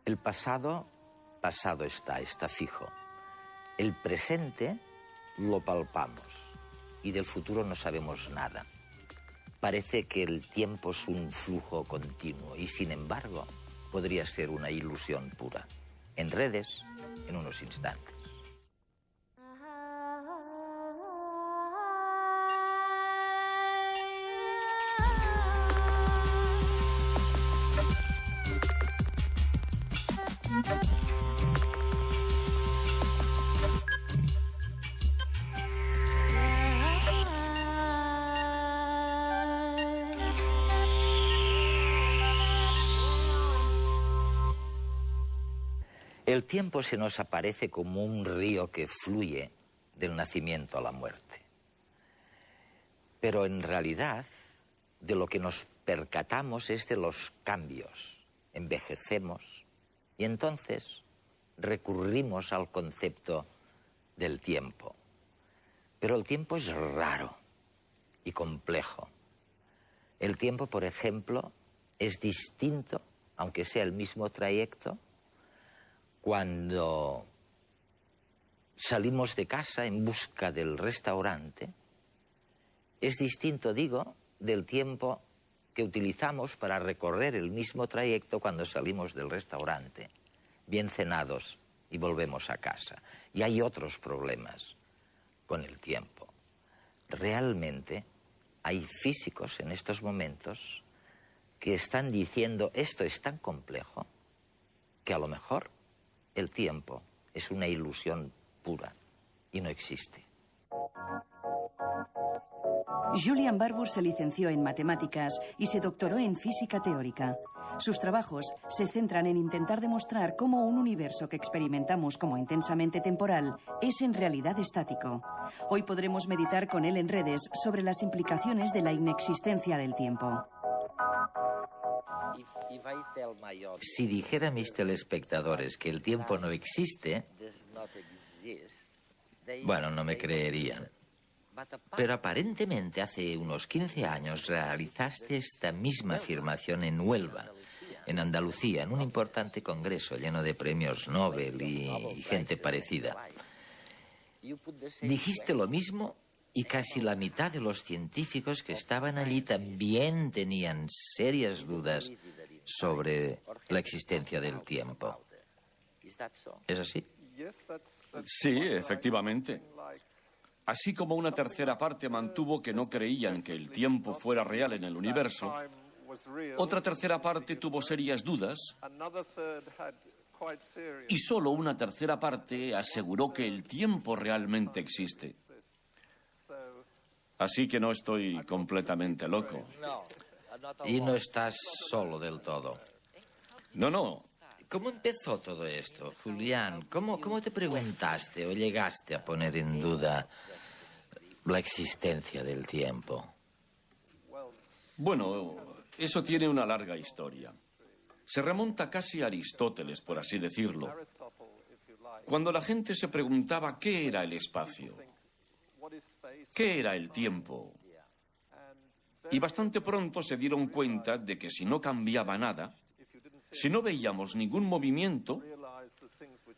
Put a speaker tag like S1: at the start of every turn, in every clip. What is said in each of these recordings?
S1: El pasado, pasado está fijo. El presente lo palpamos y del futuro no sabemos nada. Parece que el tiempo es un flujo continuo y, sin embargo, podría ser una ilusión pura. En redes, en unos instantes. El tiempo se nos aparece como un río que fluye del nacimiento a la muerte. Pero en realidad, de lo que nos percatamos es de los cambios. Envejecemos y entonces recurrimos al concepto del tiempo. Pero el tiempo es raro y complejo. El tiempo, por ejemplo, es distinto, aunque sea el mismo trayecto, cuando salimos de casa en busca del restaurante. Es distinto, digo, del tiempo que utilizamos para recorrer el mismo trayecto cuando salimos del restaurante, bien cenados, y volvemos a casa. Y hay otros problemas con el tiempo. Realmente hay físicos en estos momentos que están diciendo esto es tan complejo que a lo mejor el tiempo es una ilusión pura y no existe.
S2: Julian Barbour se licenció en matemáticas y se doctoró en física teórica. Sus trabajos se centran en intentar demostrar cómo un universo que experimentamos como intensamente temporal es en realidad estático. Hoy podremos meditar con él en redes sobre las implicaciones de la inexistencia del tiempo.
S1: Si dijera a mis telespectadores que el tiempo no existe, bueno, no me creerían. Pero aparentemente hace unos 15 años realizaste esta misma afirmación en Huelva, en Andalucía, en un importante congreso lleno de premios Nobel y gente parecida. Dijiste lo mismo y casi la mitad de los científicos que estaban allí también tenían serias dudas sobre la existencia del tiempo. ¿Es así?
S3: Sí, efectivamente. Así como una tercera parte mantuvo que no creían que el tiempo fuera real en el universo, otra tercera parte tuvo serias dudas y solo una tercera parte aseguró que el tiempo realmente existe. Así que no estoy completamente loco.
S1: Y no estás solo del todo.
S3: No.
S1: ¿Cómo empezó todo esto, Julián? ¿Cómo te preguntaste o llegaste a poner en duda la existencia del tiempo?
S3: Bueno, eso tiene una larga historia. Se remonta casi a Aristóteles, por así decirlo. Cuando la gente se preguntaba qué era el espacio, qué era el tiempo, y bastante pronto se dieron cuenta de que si no cambiaba nada, si no veíamos ningún movimiento,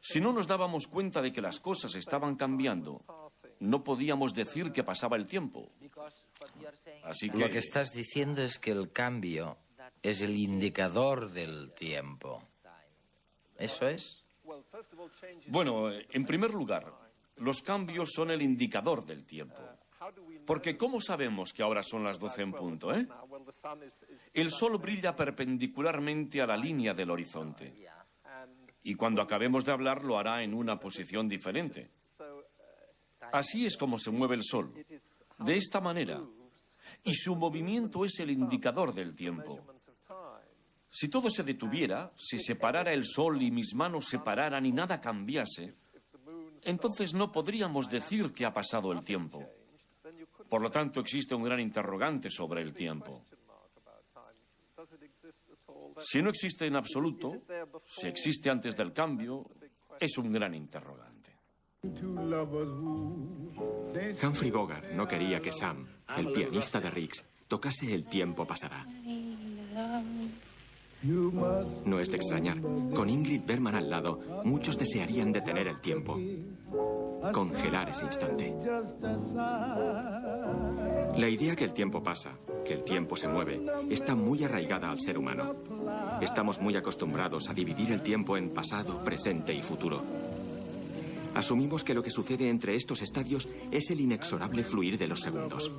S3: si no nos dábamos cuenta de que las cosas estaban cambiando, no podíamos decir que pasaba el tiempo. Así que...
S1: Lo que estás diciendo es que el cambio es el indicador del tiempo. ¿Eso es?
S3: Bueno, en primer lugar, los cambios son el indicador del tiempo. Porque ¿cómo sabemos que ahora son las 12 en punto, El sol brilla perpendicularmente a la línea del horizonte. Y cuando acabemos de hablar lo hará en una posición diferente. Así es como se mueve el sol, de esta manera. Y su movimiento es el indicador del tiempo. Si todo se detuviera, si se parara el sol y mis manos se pararan y nada cambiase, entonces no podríamos decir que ha pasado el tiempo. Por lo tanto, existe un gran interrogante sobre el tiempo. Si no existe en absoluto, si existe antes del cambio, es un gran interrogante.
S4: Humphrey Bogart no quería que Sam, el pianista de Riggs, tocase El tiempo pasará. No es de extrañar. Con Ingrid Bergman al lado, muchos desearían detener el tiempo. Congelar ese instante. La idea que el tiempo pasa, que el tiempo se mueve, está muy arraigada al ser humano. Estamos muy acostumbrados a dividir el tiempo en pasado, presente y futuro. Asumimos que lo que sucede entre estos estadios es el inexorable fluir de los segundos.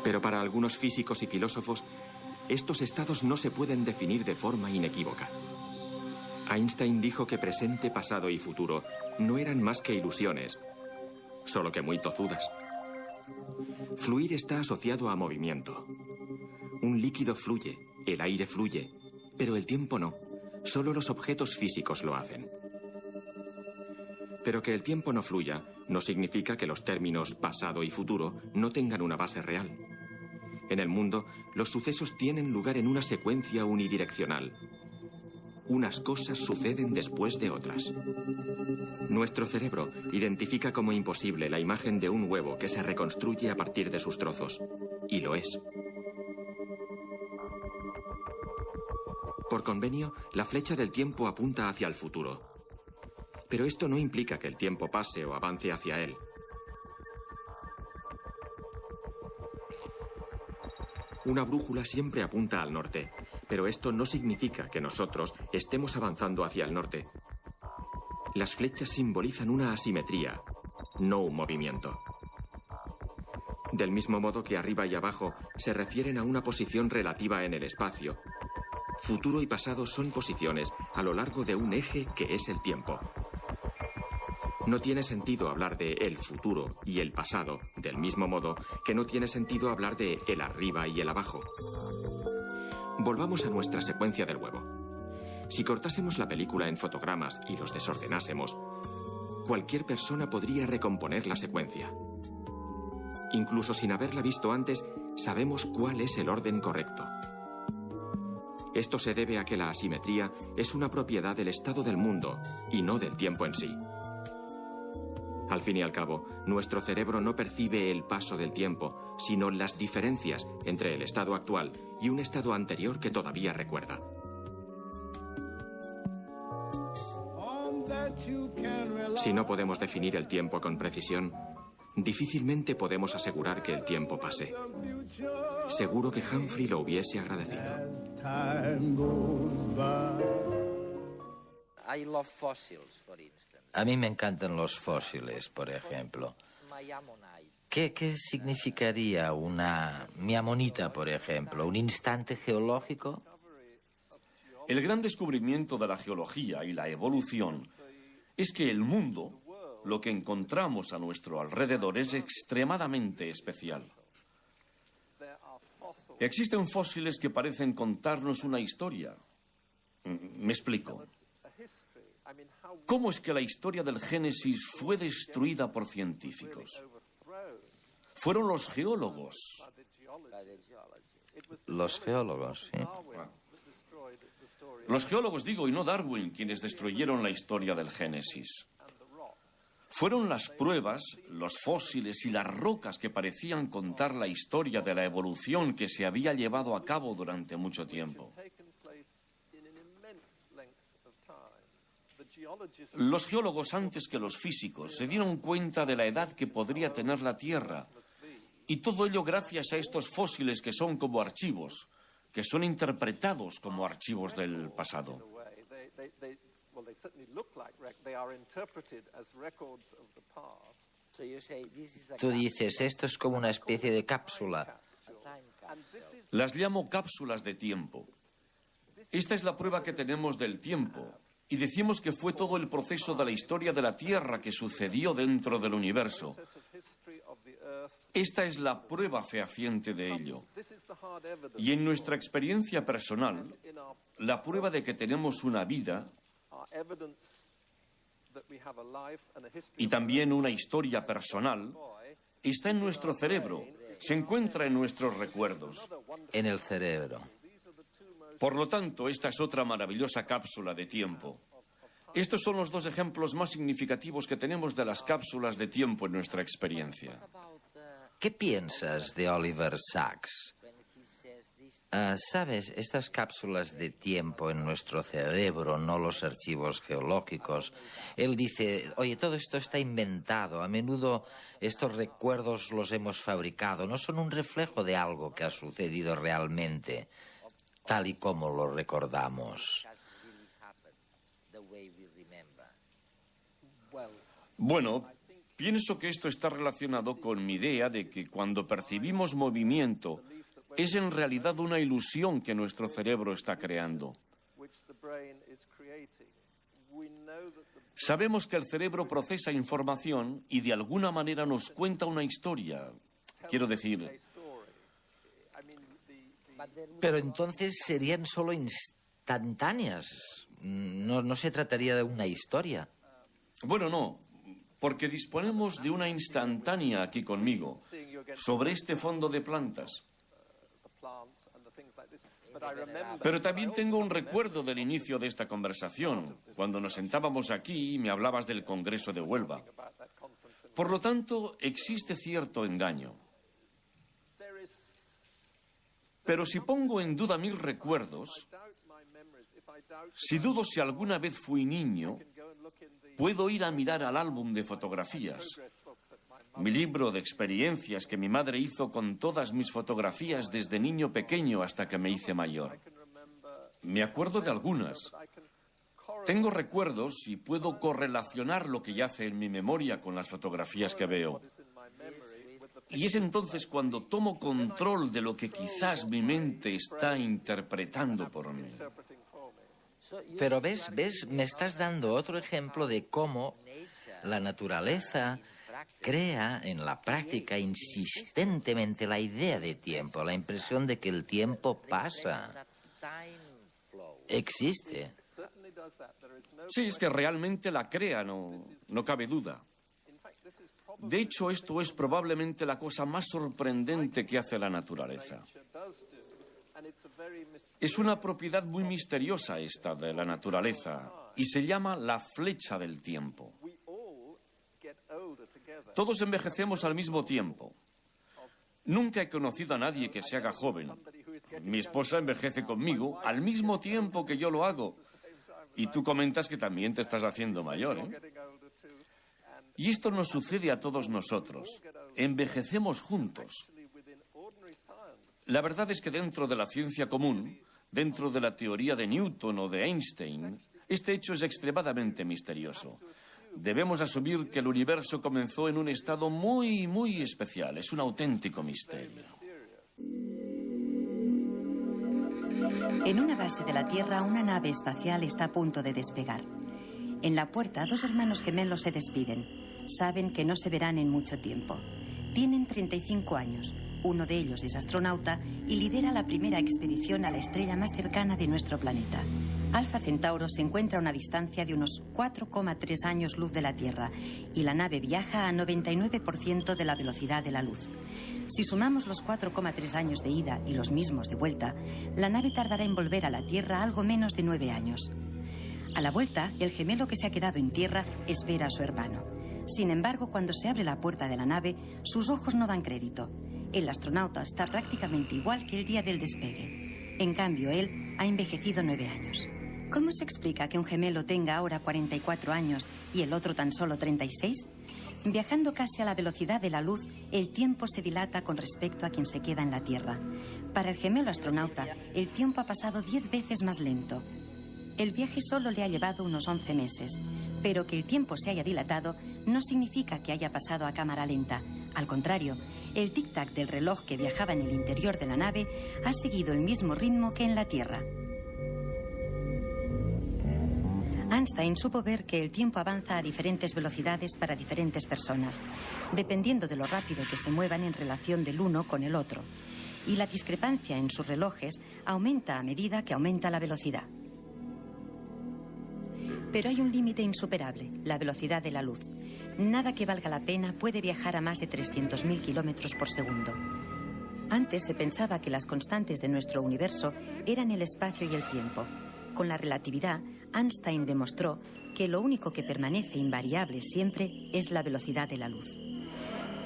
S4: Pero para algunos físicos y filósofos, estos estados no se pueden definir de forma inequívoca. Einstein dijo que presente, pasado y futuro no eran más que ilusiones, solo que muy tozudas. Fluir está asociado a movimiento. Un líquido fluye, el aire fluye, pero el tiempo no. Solo los objetos físicos lo hacen. Pero que el tiempo no fluya no significa que los términos pasado y futuro no tengan una base real. En el mundo, los sucesos tienen lugar en una secuencia unidireccional. Unas cosas suceden después de otras. Nuestro cerebro identifica como imposible la imagen de un huevo que se reconstruye a partir de sus trozos. Y lo es. Por convenio, la flecha del tiempo apunta hacia el futuro. Pero esto no implica que el tiempo pase o avance hacia él. Una brújula siempre apunta al norte, pero esto no significa que nosotros estemos avanzando hacia el norte. Las flechas simbolizan una asimetría, no un movimiento. Del mismo modo que arriba y abajo se refieren a una posición relativa en el espacio, futuro y pasado son posiciones a lo largo de un eje que es el tiempo. No tiene sentido hablar de el futuro y el pasado, del mismo modo que no tiene sentido hablar de el arriba y el abajo. Volvamos a nuestra secuencia del huevo. Si cortásemos la película en fotogramas y los desordenásemos, cualquier persona podría recomponer la secuencia. Incluso sin haberla visto antes, sabemos cuál es el orden correcto. Esto se debe a que la asimetría es una propiedad del estado del mundo y no del tiempo en sí. Al fin y al cabo, nuestro cerebro no percibe el paso del tiempo, sino las diferencias entre el estado actual y un estado anterior que todavía recuerda. Si no podemos definir el tiempo con precisión, difícilmente podemos asegurar que el tiempo pase. Seguro que Humphrey lo hubiese agradecido.
S1: A mí me encantan los fósiles, por ejemplo. ¿Qué significaría una miamonita, por ejemplo? ¿Un instante geológico?
S3: El gran descubrimiento de la geología y la evolución es que el mundo, lo que encontramos a nuestro alrededor, es extremadamente especial. Existen fósiles que parecen contarnos una historia. Me explico. ¿Cómo es que la historia del Génesis fue destruida por científicos? Fueron los geólogos.
S1: Los geólogos, sí.
S3: Los geólogos, digo, y no Darwin, quienes destruyeron la historia del Génesis. Fueron las pruebas, los fósiles y las rocas que parecían contar la historia de la evolución que se había llevado a cabo durante mucho tiempo. Los geólogos, antes que los físicos, se dieron cuenta de la edad que podría tener la Tierra. Y todo ello gracias a estos fósiles que son como archivos, que son interpretados como archivos del pasado.
S1: Tú dices, esto es como una especie de cápsula.
S3: Las llamo cápsulas de tiempo. Esta es la prueba que tenemos del tiempo. Y decimos que fue todo el proceso de la historia de la Tierra que sucedió dentro del universo. Esta es la prueba fehaciente de ello. Y en nuestra experiencia personal, la prueba de que tenemos una vida y también una historia personal está en nuestro cerebro, se encuentra en nuestros recuerdos.
S1: En el cerebro.
S3: Por lo tanto, esta es otra maravillosa cápsula de tiempo. Estos son los dos ejemplos más significativos que tenemos de las cápsulas de tiempo en nuestra experiencia.
S1: ¿Qué piensas de Oliver Sacks? Sabes, estas cápsulas de tiempo en nuestro cerebro, no los archivos geológicos. Él dice, oye, todo esto está inventado. A menudo estos recuerdos los hemos fabricado. No son un reflejo de algo que ha sucedido realmente, tal y como lo recordamos.
S3: Bueno, pienso que esto está relacionado con mi idea de que cuando percibimos movimiento, es en realidad una ilusión que nuestro cerebro está creando. Sabemos que el cerebro procesa información y de alguna manera nos cuenta una historia. Quiero decir...
S1: Pero entonces serían solo instantáneas. No se trataría de una historia.
S3: Bueno, no, porque disponemos de una instantánea aquí conmigo, sobre este fondo de plantas. Pero también tengo un recuerdo del inicio de esta conversación, cuando nos sentábamos aquí y me hablabas del Congreso de Huelva. Por lo tanto, existe cierto engaño. Pero si pongo en duda mis recuerdos, si dudo si alguna vez fui niño, puedo ir a mirar al álbum de fotografías, mi libro de experiencias que mi madre hizo con todas mis fotografías desde niño pequeño hasta que me hice mayor. Me acuerdo de algunas. Tengo recuerdos y puedo correlacionar lo que yace en mi memoria con las fotografías que veo. Y es entonces cuando tomo control de lo que quizás mi mente está interpretando por mí.
S1: Pero ves, me estás dando otro ejemplo de cómo la naturaleza crea en la práctica insistentemente la idea de tiempo, la impresión de que el tiempo pasa. Existe.
S3: Sí, es que realmente la crea, no cabe duda. De hecho, esto es probablemente la cosa más sorprendente que hace la naturaleza. Es una propiedad muy misteriosa esta de la naturaleza y se llama la flecha del tiempo. Todos envejecemos al mismo tiempo. Nunca he conocido a nadie que se haga joven. Mi esposa envejece conmigo al mismo tiempo que yo lo hago. Y tú comentas que también te estás haciendo mayor, ¿eh? Y esto nos sucede a todos nosotros. Envejecemos juntos. La verdad es que dentro de la ciencia común, dentro de la teoría de Newton o de Einstein, este hecho es extremadamente misterioso. Debemos asumir que el universo comenzó en un estado muy, muy especial. Es un auténtico misterio.
S2: En una base de la Tierra, una nave espacial está a punto de despegar. En la puerta, dos hermanos gemelos se despiden. Saben que no se verán en mucho tiempo. Tienen 35 años. Uno de ellos es astronauta y lidera la primera expedición a la estrella más cercana de nuestro planeta. Alfa Centauro se encuentra a una distancia de unos 4,3 años luz de la Tierra y la nave viaja a 99% de la velocidad de la luz. Si sumamos los 4,3 años de ida y los mismos de vuelta, la nave tardará en volver a la Tierra algo menos de 9 años. A la vuelta, el gemelo que se ha quedado en tierra espera a su hermano. Sin embargo, cuando se abre la puerta de la nave, sus ojos no dan crédito. El astronauta está prácticamente igual que el día del despegue. En cambio, él ha envejecido 9 años. ¿Cómo se explica que un gemelo tenga ahora 44 años y el otro tan solo 36? Viajando casi a la velocidad de la luz, el tiempo se dilata con respecto a quien se queda en la Tierra. Para el gemelo astronauta, el tiempo ha pasado 10 veces más lento. El viaje solo le ha llevado unos 11 meses, pero que el tiempo se haya dilatado no significa que haya pasado a cámara lenta. Al contrario, el tic-tac del reloj que viajaba en el interior de la nave ha seguido el mismo ritmo que en la Tierra. Einstein supo ver que el tiempo avanza a diferentes velocidades para diferentes personas, dependiendo de lo rápido que se muevan en relación del uno con el otro. Y la discrepancia en sus relojes aumenta a medida que aumenta la velocidad. Pero hay un límite insuperable, la velocidad de la luz. Nada que valga la pena puede viajar a más de 300.000 kilómetros por segundo. Antes se pensaba que las constantes de nuestro universo eran el espacio y el tiempo. Con la relatividad, Einstein demostró que lo único que permanece invariable siempre es la velocidad de la luz.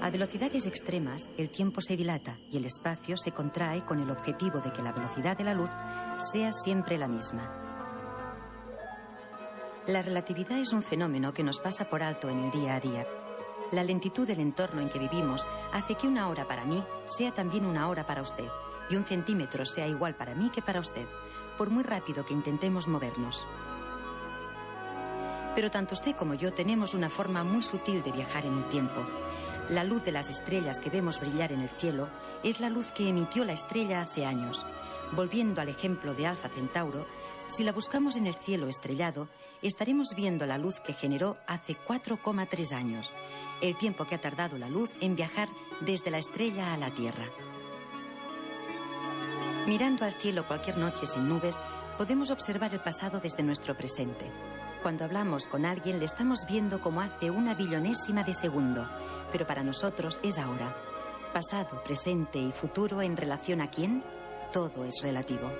S5: A velocidades extremas, el tiempo se dilata y el espacio se contrae con el objetivo de que la velocidad de la luz sea siempre la misma. La relatividad es un fenómeno que nos pasa por alto en el día a día. La lentitud del entorno en que vivimos hace que una hora para mí sea también una hora para usted, y un centímetro sea igual para mí que para usted, por muy rápido que intentemos movernos. Pero tanto usted como yo tenemos una forma muy sutil de viajar en el tiempo. La luz de las estrellas que vemos brillar en el cielo es la luz que emitió la estrella hace años. Volviendo al ejemplo de Alfa Centauro, si la buscamos en el cielo estrellado, estaremos viendo la luz que generó hace 4,3 años, el tiempo que ha tardado la luz en viajar desde la estrella a la Tierra. Mirando al cielo cualquier noche sin nubes, podemos observar el pasado desde nuestro presente. Cuando hablamos con alguien, le estamos viendo como hace una billonésima de segundo, pero para nosotros es ahora. Pasado, presente y futuro en relación a quién, todo es relativo.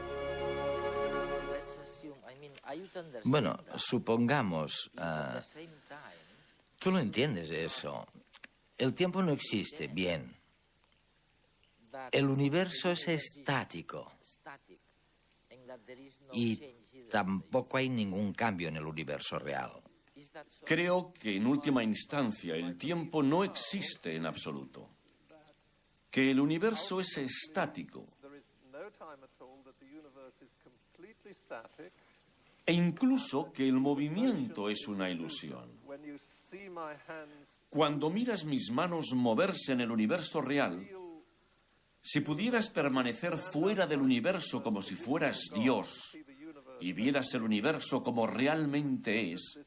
S1: Bueno, supongamos... tú lo entiendes eso. El tiempo no existe, bien. El universo es estático. Y tampoco hay ningún cambio en el universo real.
S3: Creo que en última instancia el tiempo no existe en absoluto. Que el universo es estático. E incluso que el movimiento es una ilusión. Cuando miras mis manos moverse en el universo real, si pudieras permanecer fuera del universo como si fueras Dios y vieras el universo como realmente es,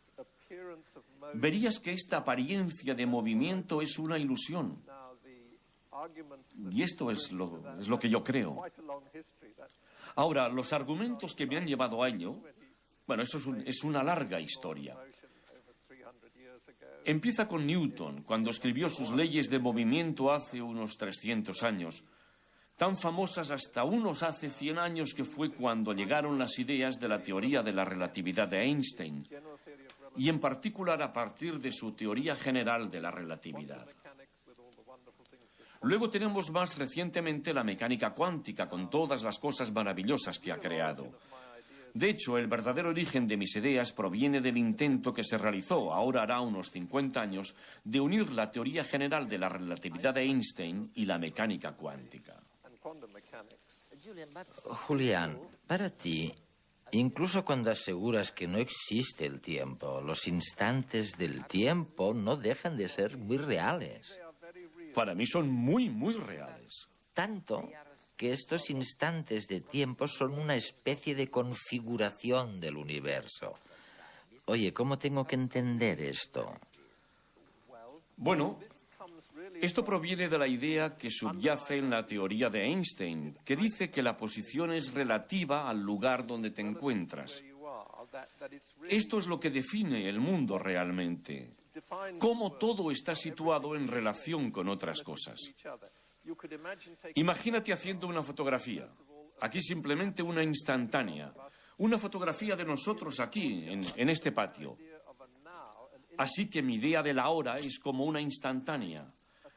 S3: verías que esta apariencia de movimiento es una ilusión. Y esto es lo que yo creo. Ahora, los argumentos que me han llevado a ello, bueno, eso es una larga historia. Empieza con Newton, cuando escribió sus leyes de movimiento hace unos 300 años, tan famosas hasta unos hace 100 años, que fue cuando llegaron las ideas de la teoría de la relatividad de Einstein, y en particular a partir de su teoría general de la relatividad. Luego tenemos más recientemente la mecánica cuántica, con todas las cosas maravillosas que ha creado. De hecho, el verdadero origen de mis ideas proviene del intento que se realizó, ahora hará unos 50 años, de unir la teoría general de la relatividad de Einstein y la mecánica cuántica.
S1: Julián, para ti, incluso cuando aseguras que no existe el tiempo, los instantes del tiempo no dejan de ser muy reales.
S3: Para mí son muy, muy reales.
S1: Tanto que estos instantes de tiempo son una especie de configuración del universo. Oye, ¿cómo tengo que entender esto?
S3: Bueno, esto proviene de la idea que subyace en la teoría de Einstein, que dice que la posición es relativa al lugar donde te encuentras. Esto es lo que define el mundo realmente. Cómo todo está situado en relación con otras cosas. Imagínate haciendo una fotografía. Aquí simplemente una instantánea. Una fotografía de nosotros aquí, en este patio. Así que mi idea de la hora es como una instantánea.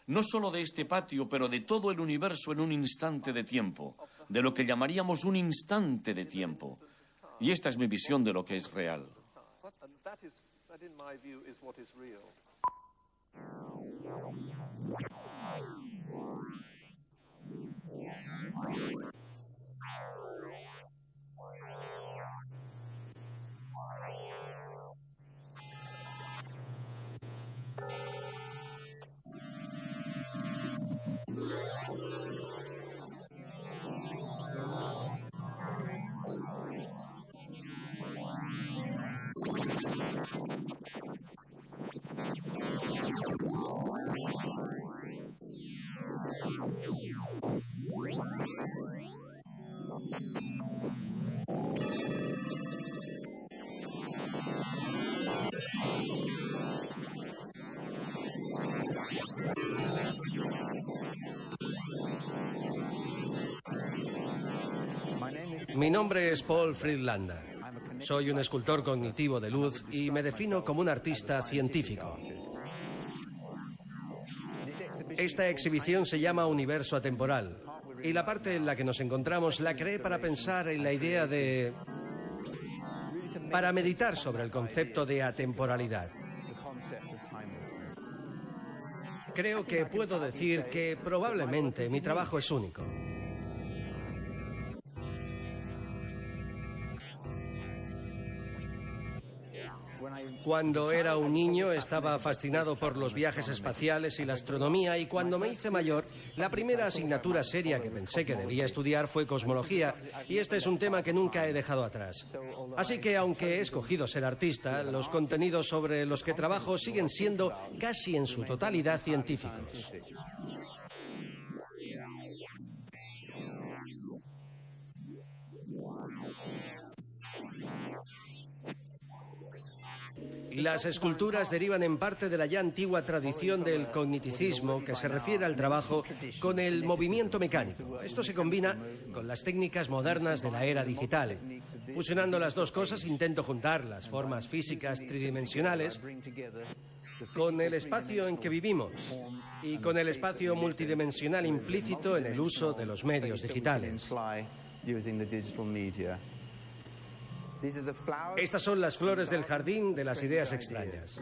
S3: No solo de este patio, pero de todo el universo en un instante de tiempo. De lo que llamaríamos un instante de tiempo. Y esta es mi visión de lo que es real.
S6: Mi nombre es Paul Friedlander. Soy un escultor cognitivo de luz y me defino como un artista científico. Esta exhibición se llama Universo Atemporal. Y la parte en la que nos encontramos la creé para pensar en la idea de... para meditar sobre el concepto de atemporalidad. Creo que puedo decir que probablemente mi trabajo es único. Cuando era un niño estaba fascinado por los viajes espaciales y la astronomía, y cuando me hice mayor, la primera asignatura seria que pensé que debía estudiar fue cosmología, y este es un tema que nunca he dejado atrás. Así que, aunque he escogido ser artista, los contenidos sobre los que trabajo siguen siendo casi en su totalidad científicos. Las esculturas derivan en parte de la ya antigua tradición del cogniticismo, que se refiere al trabajo con el movimiento mecánico. Esto se combina con las técnicas modernas de la era digital. Fusionando las dos cosas, intento juntar las formas físicas tridimensionales con el espacio en que vivimos y con el espacio multidimensional implícito en el uso de los medios digitales. Estas son las flores del jardín de las ideas extrañas.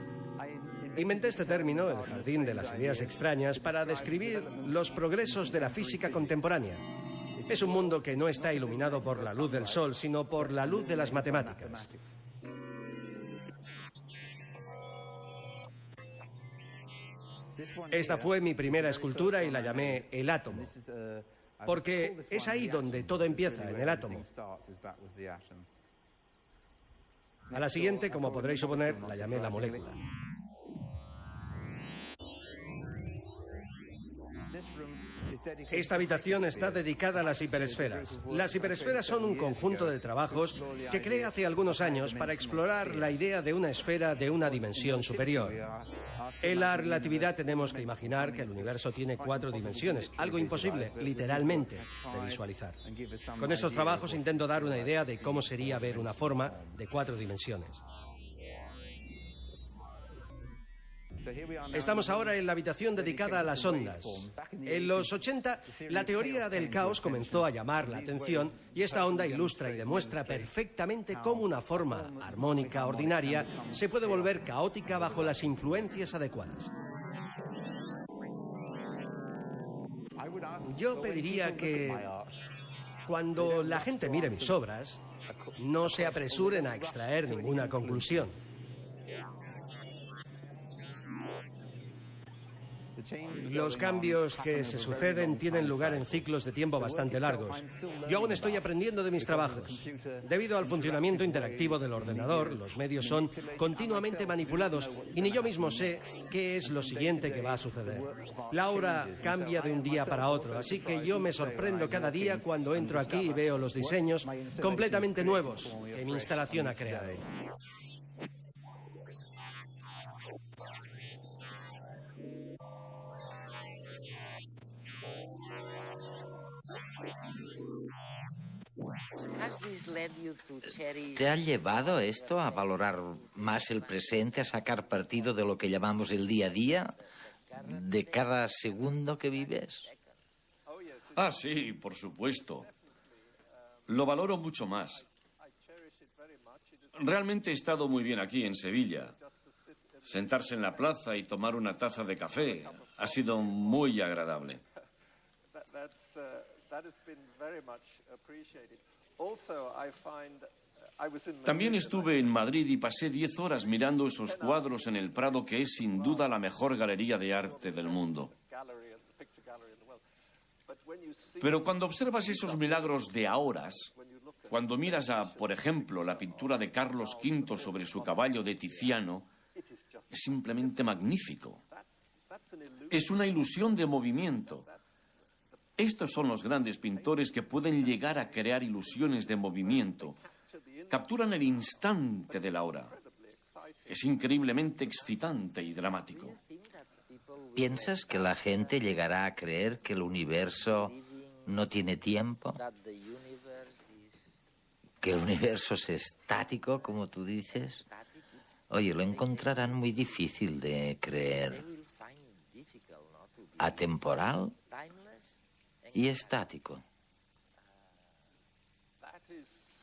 S6: Inventé este término, el jardín de las ideas extrañas, para describir los progresos de la física contemporánea. Es un mundo que no está iluminado por la luz del sol, sino por la luz de las matemáticas. Esta fue mi primera escultura y la llamé El Átomo, porque es ahí donde todo empieza, en el átomo. A la siguiente, como podréis suponer, la llamé La Molécula. Esta habitación está dedicada a las hiperesferas. Las hiperesferas son un conjunto de trabajos que creé hace algunos años para explorar la idea de una esfera de una dimensión superior. En la relatividad tenemos que imaginar que el universo tiene 4 dimensiones, algo imposible, literalmente, de visualizar. Con estos trabajos intento dar una idea de cómo sería ver una forma de 4 dimensiones. Estamos ahora en la habitación dedicada a las ondas. En los 80, la teoría del caos comenzó a llamar la atención y esta onda ilustra y demuestra perfectamente cómo una forma armónica ordinaria se puede volver caótica bajo las influencias adecuadas. Yo pediría que, cuando la gente mire mis obras, no se apresuren a extraer ninguna conclusión. Los cambios que se suceden tienen lugar en ciclos de tiempo bastante largos. Yo aún estoy aprendiendo de mis trabajos. Debido al funcionamiento interactivo del ordenador, los medios son continuamente manipulados y ni yo mismo sé qué es lo siguiente que va a suceder. La obra cambia de un día para otro, así que yo me sorprendo cada día cuando entro aquí y veo los diseños completamente nuevos que mi instalación ha creado.
S1: ¿Te ha llevado esto a valorar más el presente, a sacar partido de lo que llamamos el día a día, de cada segundo que vives?
S3: Ah, sí, por supuesto. Lo valoro mucho más. Realmente he estado muy bien aquí en Sevilla. Sentarse en la plaza y tomar una taza de café ha sido muy agradable. También estuve en Madrid y pasé 10 horas mirando esos cuadros en el Prado, que es sin duda la mejor galería de arte del mundo. Pero cuando observas esos milagros de a horas, cuando miras a, por ejemplo, la pintura de Carlos V sobre su caballo de Tiziano, es simplemente magnífico. Es una ilusión de movimiento. Estos son los grandes pintores que pueden llegar a crear ilusiones de movimiento. Capturan el instante de la hora. Es increíblemente excitante y dramático.
S1: ¿Piensas que la gente llegará a creer que el universo no tiene tiempo? ¿Que el universo es estático, como tú dices? Oye, lo encontrarán muy difícil de creer. atemporal y estático.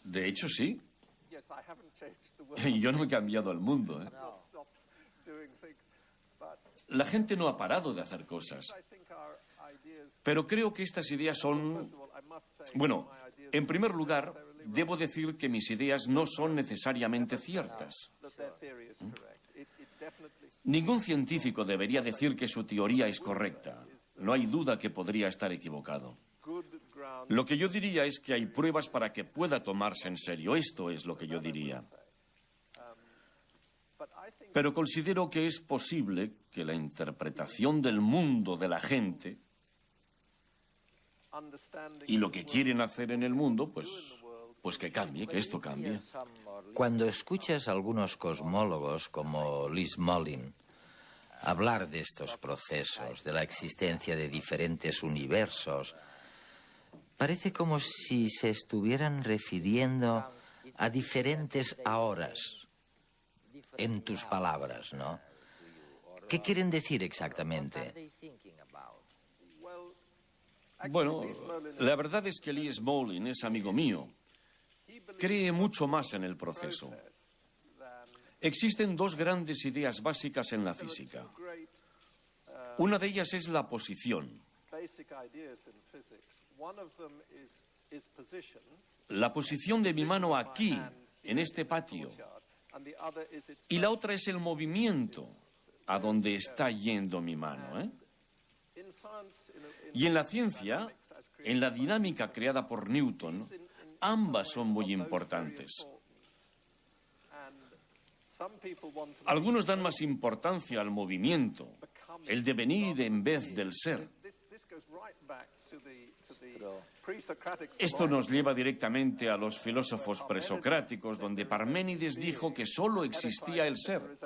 S3: De hecho, sí. Yo no he cambiado el mundo, ¿eh? La gente no ha parado de hacer cosas. Pero creo que estas ideas son... Bueno, en primer lugar, debo decir que mis ideas no son necesariamente ciertas. Ningún científico debería decir que su teoría es correcta. No hay duda que podría estar equivocado. Lo que yo diría es que hay pruebas para que pueda tomarse en serio. Esto es lo que yo diría. Pero considero que es posible que la interpretación del mundo de la gente y lo que quieren hacer en el mundo, pues que cambie, que esto cambie.
S1: Cuando escuchas a algunos cosmólogos como Liz Mollin hablar de estos procesos, de la existencia de diferentes universos, parece como si se estuvieran refiriendo a diferentes ahoras, en tus palabras, ¿no? ¿Qué quieren decir exactamente?
S3: Bueno, la verdad es que Liz Mollin es amigo mío. Cree mucho más en el proceso. Existen dos grandes ideas básicas en la física. Una de ellas es la posición. La posición de mi mano aquí, en este patio. Y la otra es el movimiento a donde está yendo mi mano, ¿eh? Y en la ciencia, en la dinámica creada por Newton, ambas son muy importantes. Algunos dan más importancia al movimiento, el devenir en vez del ser. Esto nos lleva directamente a los filósofos presocráticos, donde Parménides dijo que solo existía el ser,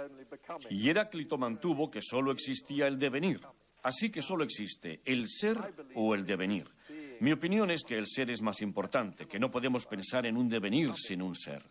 S3: y Heráclito mantuvo que solo existía el devenir. Así que solo existe el ser o el devenir. Mi opinión es que el ser es más importante, que no podemos pensar en un devenir sin un ser.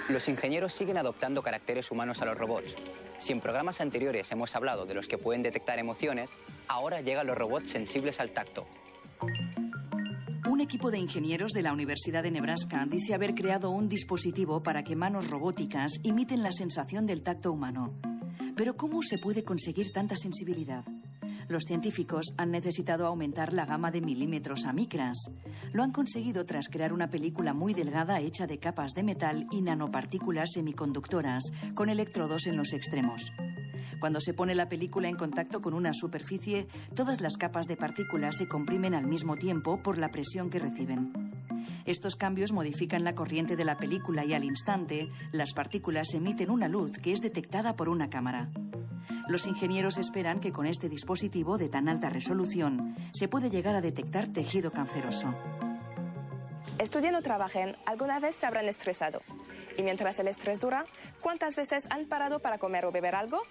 S7: Los ingenieros siguen adoptando caracteres humanos a los robots. Si en programas anteriores hemos hablado de los que pueden detectar emociones, ahora llegan los robots sensibles al tacto.
S2: Un equipo de ingenieros de la Universidad de Nebraska dice haber creado un dispositivo para que manos robóticas imiten la sensación del tacto humano. Pero ¿cómo se puede conseguir tanta sensibilidad? Los científicos han necesitado aumentar la gama de milímetros a micras. Lo han conseguido tras crear una película muy delgada hecha de capas de metal y nanopartículas semiconductoras con electrodos en los extremos. Cuando se pone la película en contacto con una superficie, todas las capas de partículas se comprimen al mismo tiempo por la presión que reciben. Estos cambios modifican la corriente de la película y al instante, las partículas emiten una luz que es detectada por una cámara. Los ingenieros esperan que con este dispositivo de tan alta resolución se puede llegar a detectar tejido canceroso.
S8: Estudien o trabajen, alguna vez se habrán estresado. Y mientras el estrés dura, ¿cuántas veces han parado para comer o beber algo?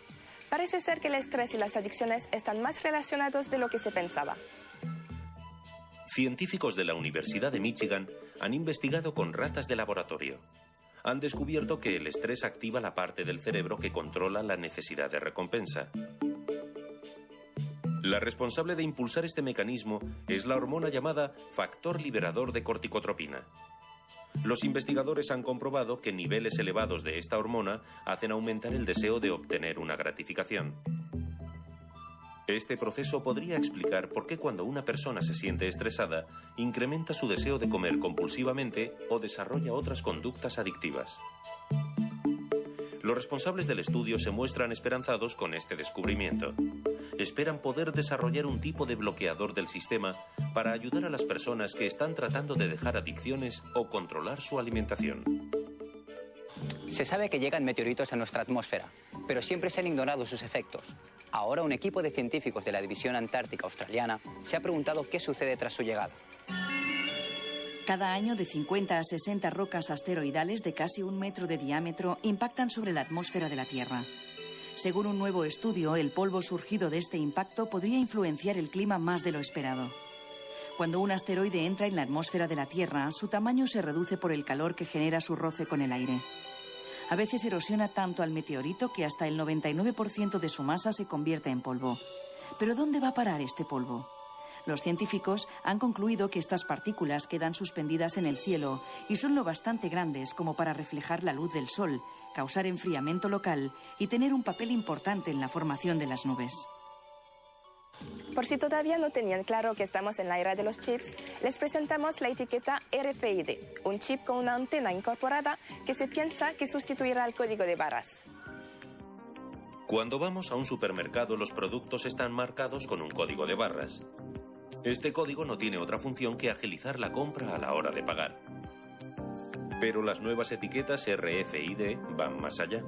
S8: Parece ser que el estrés y las adicciones están más relacionados de lo que se pensaba.
S9: Científicos de la Universidad de Michigan han investigado con ratas de laboratorio. Han descubierto que el estrés activa la parte del cerebro que controla la necesidad de recompensa. La responsable de impulsar este mecanismo es la hormona llamada factor liberador de corticotropina. Los investigadores han comprobado que niveles elevados de esta hormona hacen aumentar el deseo de obtener una gratificación. Este proceso podría explicar por qué cuando una persona se siente estresada, incrementa su deseo de comer compulsivamente o desarrolla otras conductas adictivas. Los responsables del estudio se muestran esperanzados con este descubrimiento. Esperan poder desarrollar un tipo de bloqueador del sistema para ayudar a las personas que están tratando de dejar adicciones o controlar su alimentación.
S7: Se sabe que llegan meteoritos a nuestra atmósfera, pero siempre se han ignorado sus efectos. Ahora un equipo de científicos de la División Antártica Australiana se ha preguntado qué sucede tras su llegada.
S2: Cada año de 50 a 60 rocas asteroidales de casi 1 metro de diámetro impactan sobre la atmósfera de la Tierra. Según un nuevo estudio, el polvo surgido de este impacto podría influenciar el clima más de lo esperado. Cuando un asteroide entra en la atmósfera de la Tierra, su tamaño se reduce por el calor que genera su roce con el aire. A veces erosiona tanto al meteorito que hasta el 99% de su masa se convierte en polvo. ¿Pero dónde va a parar este polvo? Los científicos han concluido que estas partículas quedan suspendidas en el cielo y son lo bastante grandes como para reflejar la luz del sol, causar enfriamiento local y tener un papel importante en la formación de las nubes.
S8: Por si todavía no tenían claro que estamos en la era de los chips, les presentamos la etiqueta RFID, un chip con una antena incorporada que se piensa que sustituirá al código de barras.
S9: Cuando vamos a un supermercado, los productos están marcados con un código de barras. Este código no tiene otra función que agilizar la compra a la hora de pagar. Pero las nuevas etiquetas RFID van más allá.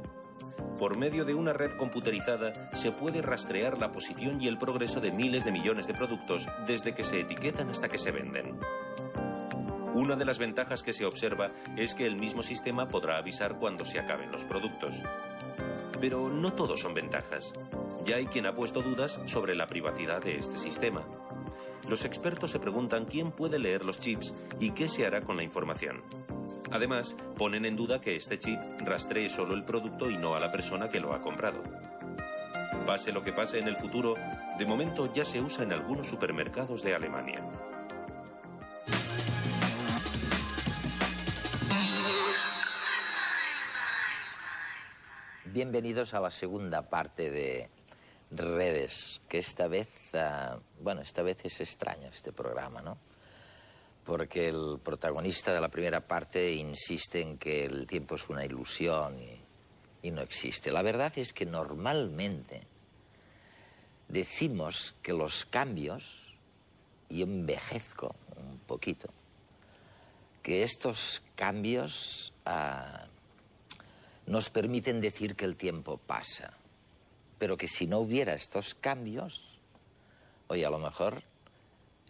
S9: Por medio de una red computerizada se puede rastrear la posición y el progreso de miles de millones de productos desde que se etiquetan hasta que se venden. Una de las ventajas que se observa es que el mismo sistema podrá avisar cuando se acaben los productos. Pero no todos son ventajas. Ya hay quien ha puesto dudas sobre la privacidad de este sistema. Los expertos se preguntan quién puede leer los chips y qué se hará con la información. Además, ponen en duda que este chip rastree solo el producto y no a la persona que lo ha comprado. Pase lo que pase en el futuro, de momento ya se usa en algunos supermercados de Alemania.
S1: Bienvenidos a la segunda parte de Redes, que esta vez, esta vez es extraño este programa, ¿no? Porque el protagonista de la primera parte insiste en que el tiempo es una ilusión y no existe. La verdad es que normalmente decimos que los cambios, y envejezco un poquito, que estos cambios nos permiten decir que el tiempo pasa. Pero que si no hubiera estos cambios, oye, a lo mejor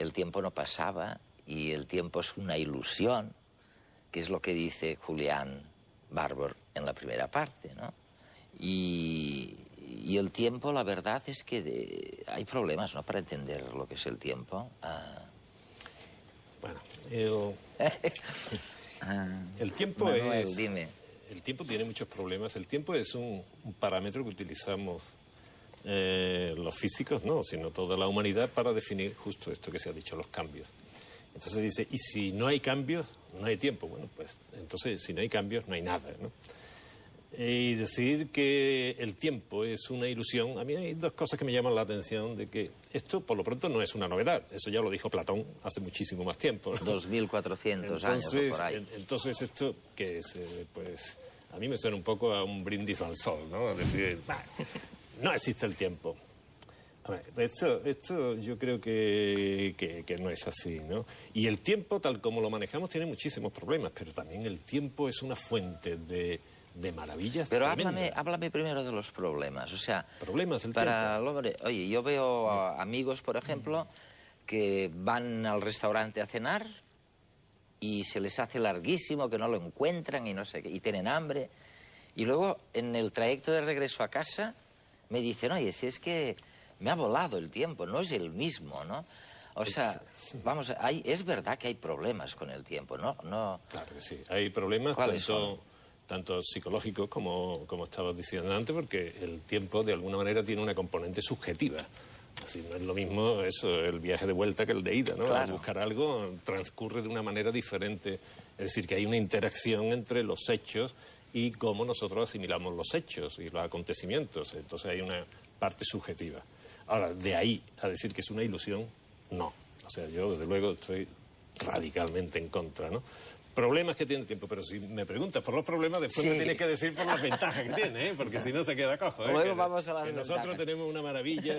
S1: el tiempo no pasaba y el tiempo es una ilusión, que es lo que dice Julian Barbour en la primera parte, ¿no? Y el tiempo, la verdad es que hay problemas, ¿no?, para entender lo que es el tiempo.
S10: Bueno, el tiempo
S1: Manuel, dime.
S10: El tiempo tiene muchos problemas. El tiempo es un parámetro que utilizamos los físicos, no, sino toda la humanidad para definir justo esto que se ha dicho, los cambios. Entonces dice, ¿y si no hay cambios, no hay tiempo? Bueno, pues entonces si no hay cambios, no hay nada, ¿no? Y decir que el tiempo es una ilusión, a mí hay dos cosas que me llaman la atención, de que esto por lo pronto no es una novedad, eso ya lo dijo Platón hace muchísimo más tiempo, ¿no?
S1: 2400 años o por ahí.
S10: Entonces esto, ¿qué es? Pues a mí me suena un poco a un brindis al sol, ¿no? Es decir, no existe el tiempo. A ver, esto yo creo que no es así, ¿no? Y el tiempo, tal como lo manejamos, tiene muchísimos problemas, pero también el tiempo es una fuente de maravillas.
S1: Pero háblame primero de los problemas. O sea,
S10: problemas,
S1: para el hombre, oye, yo veo a amigos, por ejemplo, que van al restaurante a cenar y se les hace larguísimo, que no lo encuentran y no sé qué, y tienen hambre. Y luego, en el trayecto de regreso a casa, me dicen, oye, si es que me ha volado el tiempo, no es el mismo, ¿no? O sea, vamos, es verdad que hay problemas con el tiempo, ¿no?
S10: Claro que sí, hay problemas tanto psicológicos como estabas diciendo antes, porque el tiempo de alguna manera tiene una componente subjetiva. Así no es lo mismo eso, el viaje de vuelta que el de ida, ¿no?
S1: Claro.
S10: Al buscar algo transcurre de una manera diferente. Es decir, que hay una interacción entre los hechos y cómo nosotros asimilamos los hechos y los acontecimientos. Entonces hay una parte subjetiva. Ahora, de ahí a decir que es una ilusión, no. O sea, yo desde luego estoy radicalmente en contra, ¿no? Problemas que tiene el tiempo, pero si me preguntas por los problemas, después me tienes que decir por las ventajas que tiene, ¿eh? Porque si no se queda cojo.
S1: Luego vamos a las
S10: ventajas. Nosotros tenemos una maravillas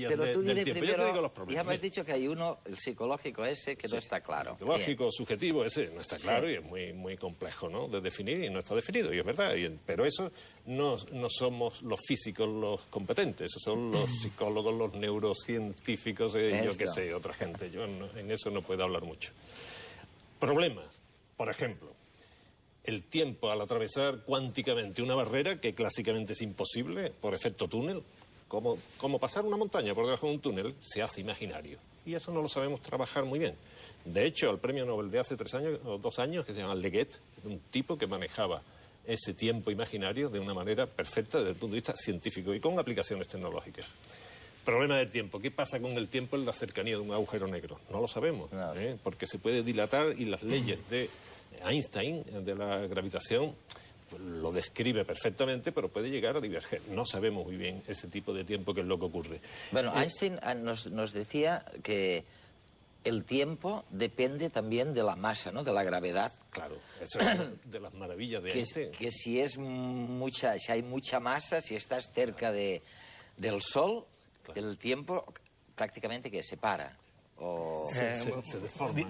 S1: pero tú
S10: del tiempo.
S1: Primero,
S10: yo te digo los problemas.
S1: Ya me has dicho que hay uno, el psicológico ese, que no está claro.
S10: El psicológico, subjetivo, ese no está claro y es muy complejo, ¿no?, de definir, y no está definido, y es verdad. Pero eso no somos los físicos los competentes, esos son los psicólogos, los neurocientíficos, yo qué sé, otra gente. Yo en eso no puedo hablar mucho. Problemas. Por ejemplo, el tiempo al atravesar cuánticamente una barrera que clásicamente es imposible por efecto túnel, como pasar una montaña por debajo de un túnel, se hace imaginario. Y eso no lo sabemos trabajar muy bien. De hecho, el premio Nobel de hace 3 años o 2 años, que se llama Leggett, un tipo que manejaba ese tiempo imaginario de una manera perfecta desde el punto de vista científico y con aplicaciones tecnológicas. Problema del tiempo. ¿Qué pasa con el tiempo en la cercanía de un agujero negro? No lo sabemos, porque se puede dilatar y las leyes de Einstein, de la gravitación, pues, lo describe perfectamente, pero puede llegar a diverger. No sabemos muy bien ese tipo de tiempo qué es lo que ocurre.
S1: Bueno, Einstein nos decía que el tiempo depende también de la masa, ¿no? De la gravedad.
S10: Claro, eso es de las maravillas de Einstein.
S1: Que si hay mucha masa, si estás cerca del Sol, claro, el tiempo prácticamente que se para. O
S10: se deforma.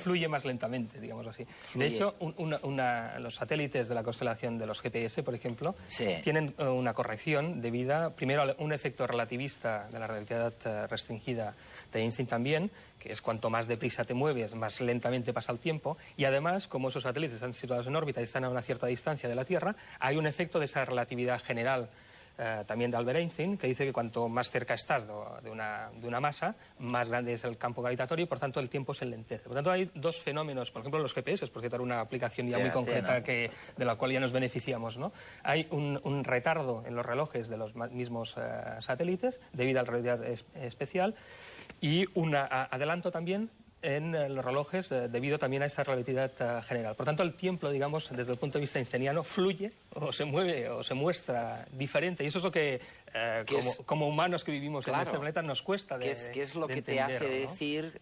S11: Fluye más lentamente, digamos así. Fluye. De hecho, los satélites de la constelación de los GPS, por ejemplo, tienen una corrección debida, primero, a un efecto relativista de la relatividad restringida de Einstein también, que es cuanto más deprisa te mueves, más lentamente pasa el tiempo, y además, como esos satélites están situados en órbita y están a una cierta distancia de la Tierra, hay un efecto de esa relatividad general también de Albert Einstein, que dice que cuanto más cerca estás de una masa, más grande es el campo gravitatorio y por tanto el tiempo se enlentece. Por tanto hay dos fenómenos, por ejemplo los GPS, por citar una aplicación ya muy concreta de la cual ya nos beneficiamos, ¿no? Hay un retardo en los relojes de los mismos satélites debido a la relatividad especial y un adelanto también en los relojes debido también a esa relatividad general. Por tanto, el tiempo, digamos, desde el punto de vista einsteiniano, fluye o se mueve o se muestra diferente. Y eso es lo que como humanos que vivimos en este planeta nos cuesta de entender.
S1: ¿Qué es lo que te hace decir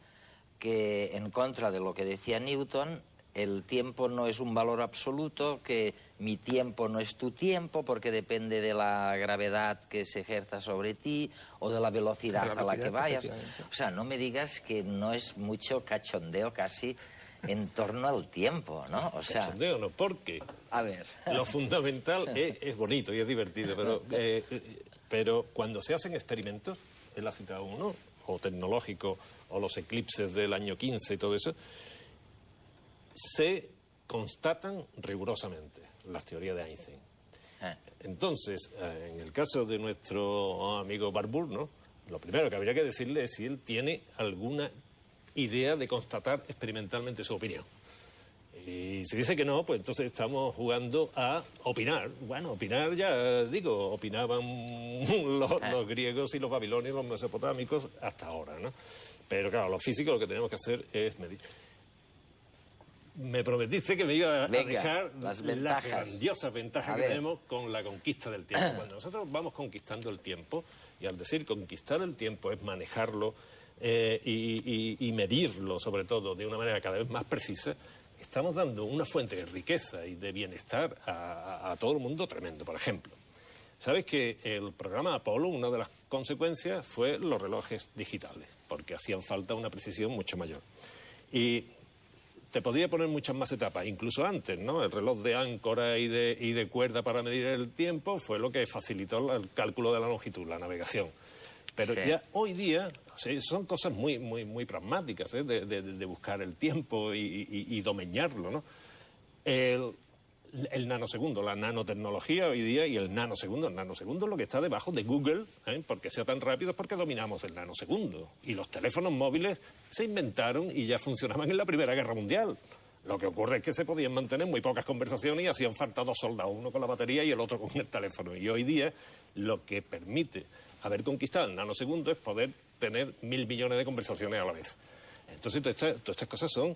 S1: que, en contra de lo que decía Newton, el tiempo no es un valor absoluto, que mi tiempo no es tu tiempo porque depende de la gravedad que se ejerza sobre ti o de la velocidad a la que vayas? O sea, no me digas que no es mucho cachondeo casi en torno al tiempo, ¿no? O sea,
S10: cachondeo no, porque
S1: a ver,
S10: lo fundamental es bonito y es divertido, pero cuando se hacen experimentos, él ha citado uno, o tecnológico, o los eclipses del año 15 y todo eso, se constatan rigurosamente las teorías de Einstein. Entonces, en el caso de nuestro amigo Barbour, ¿no?, lo primero que habría que decirle es si él tiene alguna idea de constatar experimentalmente su opinión. Y si dice que no, pues entonces estamos jugando a opinar. Bueno, opinar ya digo, opinaban los griegos y los babilonios, los mesopotámicos hasta ahora, ¿no? Pero claro, los físicos lo que tenemos que hacer es medir. Me prometiste que me iba a dejar las grandiosas ventajas que tenemos con la conquista del tiempo. Cuando nosotros vamos conquistando el tiempo, y al decir conquistar el tiempo es manejarlo y medirlo, sobre todo, de una manera cada vez más precisa, estamos dando una fuente de riqueza y de bienestar a todo el mundo tremendo. Por ejemplo, ¿sabes que el programa Apolo, una de las consecuencias fue los relojes digitales? Porque hacían falta una precisión mucho mayor. Y te podría poner muchas más etapas, incluso antes, ¿no? El reloj de áncora y de cuerda para medir el tiempo fue lo que facilitó el cálculo de la longitud, la navegación. Pero ya hoy día, o sea, son cosas muy pragmáticas, ¿eh? de buscar el tiempo y domeñarlo, ¿no? El nanosegundo, la nanotecnología hoy día y el nanosegundo es lo que está debajo de Google, porque sea tan rápido es porque dominamos el nanosegundo. Y los teléfonos móviles se inventaron y ya funcionaban en la Primera Guerra Mundial. Lo que ocurre es que se podían mantener muy pocas conversaciones y hacían falta 2 soldados, uno con la batería y el otro con el teléfono. Y hoy día lo que permite haber conquistado el nanosegundo es poder tener 1.000 millones de conversaciones a la vez. Entonces todas estas cosas son...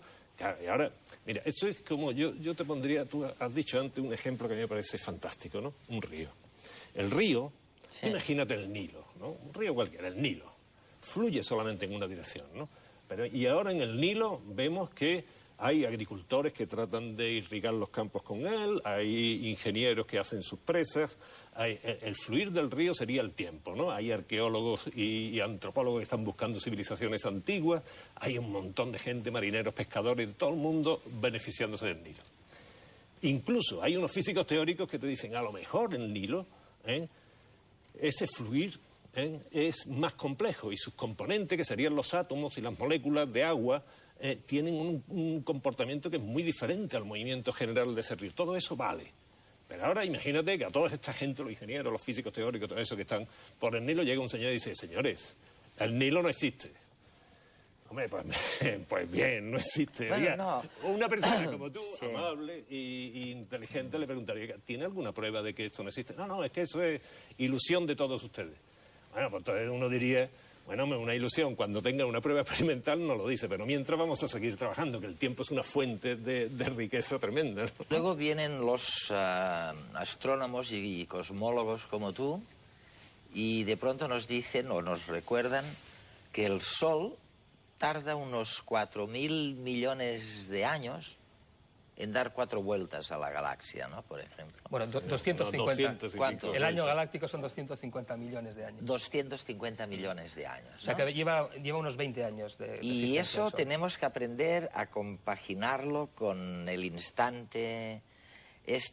S10: Y ahora, mira, esto es como yo te pondría, tú has dicho antes un ejemplo que a mí me parece fantástico, ¿no? Un río. El río, imagínate el Nilo, ¿no? Un río cualquiera, el Nilo. Fluye solamente en una dirección, ¿no? Y ahora en el Nilo vemos que hay agricultores que tratan de irrigar los campos con él, hay ingenieros que hacen sus presas, el fluir del río sería el tiempo, ¿no? Hay arqueólogos y antropólogos que están buscando civilizaciones antiguas, hay un montón de gente, marineros, pescadores, de todo el mundo beneficiándose del Nilo. Incluso hay unos físicos teóricos que te dicen, a lo mejor el Nilo, ese fluir es más complejo y sus componentes, que serían los átomos y las moléculas de agua, tienen un comportamiento que es muy diferente al movimiento general de ese río. Todo eso vale. Pero ahora imagínate que a toda esta gente, los ingenieros, los físicos teóricos, todo eso que están por el Nilo, llega un señor y dice, señores, el Nilo no existe. Hombre, pues bien, no existe.
S1: Bueno, no.
S10: Una persona como tú, sí, amable e inteligente, le preguntaría, ¿tiene alguna prueba de que esto no existe? No, es que eso es ilusión de todos ustedes. Bueno, pues entonces uno diría, bueno, una ilusión, cuando tenga una prueba experimental no lo dice, pero mientras vamos a seguir trabajando, que el tiempo es una fuente de riqueza tremenda, ¿no?
S1: Luego vienen los astrónomos y cosmólogos como tú y de pronto nos dicen o nos recuerdan que el Sol tarda unos 4.000 millones de años en dar 4 vueltas a la galaxia, ¿no? Por ejemplo.
S11: Bueno, 250.
S1: ¿Cuánto?
S11: El año galáctico son 250 millones de años.
S1: 250 millones de años, ¿no?
S11: O sea, que lleva unos 20 años de
S1: y eso tenemos que aprender a compaginarlo con el instante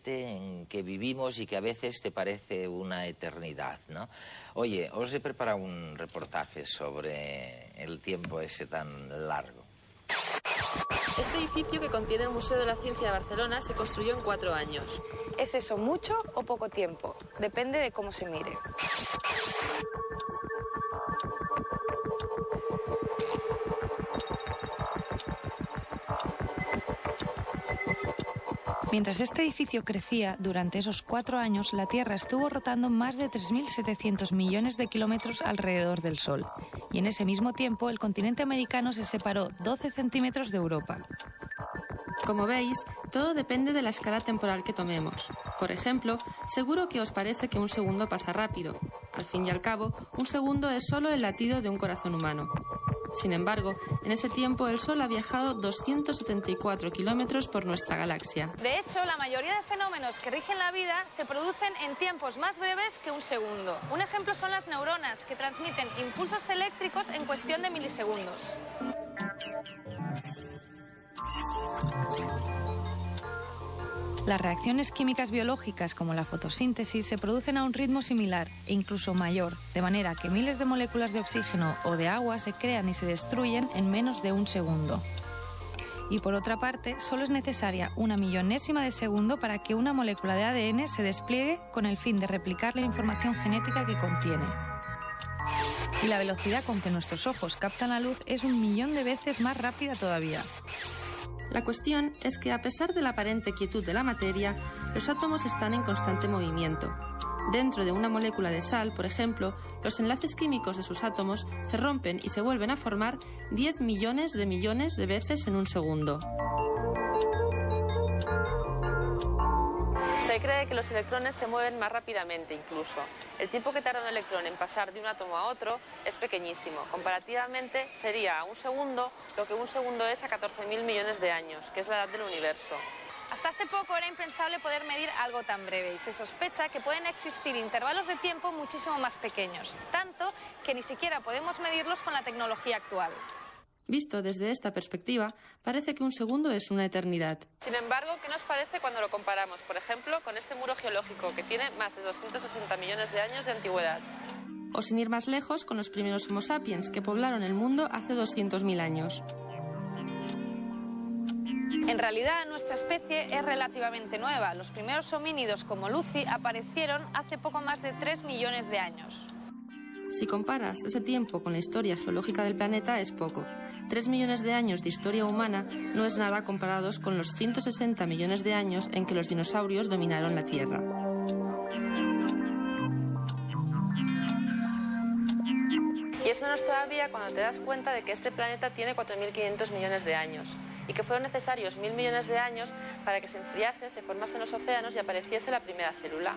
S1: en que vivimos y que a veces te parece una eternidad, ¿no? Oye, os he preparado un reportaje sobre el tiempo ese tan largo.
S12: Este edificio que contiene el Museo de la Ciencia de Barcelona se construyó en 4 años.
S8: ¿Es eso mucho o poco tiempo? Depende de cómo se mire.
S13: Mientras este edificio crecía, durante esos 4 años, la Tierra estuvo rotando más de 3.700 millones de kilómetros alrededor del Sol. Y en ese mismo tiempo, el continente americano se separó 12 centímetros de Europa.
S12: Como veis, todo depende de la escala temporal que tomemos. Por ejemplo, seguro que os parece que un segundo pasa rápido. Al fin y al cabo, un segundo es solo el latido de un corazón humano. Sin embargo, en ese tiempo el Sol ha viajado 274 kilómetros por nuestra galaxia.
S14: De hecho, la mayoría de fenómenos que rigen la vida se producen en tiempos más breves que un segundo. Un ejemplo son las neuronas, que transmiten impulsos eléctricos en cuestión de milisegundos.
S13: Las reacciones químicas biológicas como la fotosíntesis se producen a un ritmo similar e incluso mayor, de manera que miles de moléculas de oxígeno o de agua se crean y se destruyen en menos de un segundo. Y por otra parte, solo es necesaria 1/millonésima de segundo para que una molécula de ADN se despliegue con el fin de replicar la información genética que contiene. Y la velocidad con que nuestros ojos captan la luz es 1.000.000 de veces más rápida todavía.
S12: La cuestión es que, a pesar de la aparente quietud de la materia, los átomos están en constante movimiento. Dentro de una molécula de sal, por ejemplo, los enlaces químicos de sus átomos se rompen y se vuelven a formar 10 millones de veces en un segundo. Se cree que los electrones se mueven más rápidamente incluso. El tiempo que tarda un electrón en pasar de un átomo a otro es pequeñísimo. Comparativamente sería a un segundo lo que un segundo es a 14.000 millones de años, que es la edad del universo.
S14: Hasta hace poco era impensable poder medir algo tan breve y se sospecha que pueden existir intervalos de tiempo muchísimo más pequeños, tanto que ni siquiera podemos medirlos con la tecnología actual.
S12: Visto desde esta perspectiva, parece que un segundo es una eternidad. Sin embargo, ¿qué nos parece cuando lo comparamos, por ejemplo, con este muro geológico que tiene más de 260 millones de años de antigüedad? O sin ir más lejos, con los primeros Homo sapiens que poblaron el mundo hace 200.000 años.
S14: En realidad, nuestra especie es relativamente nueva. Los primeros homínidos como Lucy aparecieron hace poco más de 3 millones de años.
S12: Si comparas ese tiempo con la historia geológica del planeta, es poco. 3 millones de años de historia humana no es nada comparados con los 160 millones de años en que los dinosaurios dominaron la Tierra. Y es menos todavía cuando te das cuenta de que este planeta tiene 4.500 millones de años y que fueron necesarios 1.000 millones de años para que se enfriase, se formasen los océanos y apareciese la primera célula.